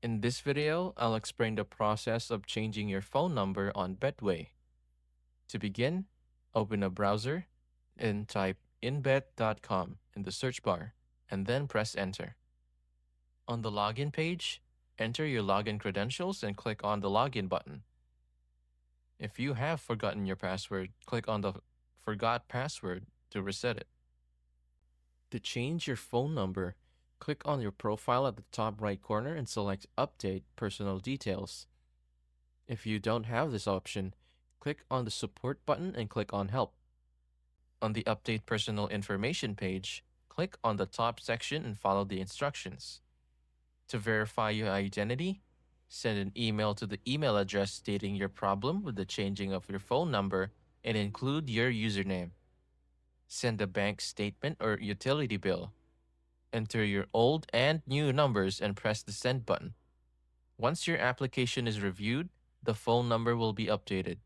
In this video, I'll explain the process of changing your phone number on Betway. To begin, open a browser and type inbet.com in the search bar, and then press enter. On the login page, enter your login credentials and click on the login button. If you have forgotten your password, click on the forgot password to reset it. To change your phone number, click on your profile at the top right corner and select Update Personal Details. If you don't have this option, click on the Support button and click on Help. On the Update Personal Information page, click on the top section and follow the instructions. To verify your identity, send an email to the email address stating your problem with the changing of your phone number and include your username. Send a bank statement or utility bill. Enter your old and new numbers and press the send button. Once your application is reviewed, the phone number will be updated.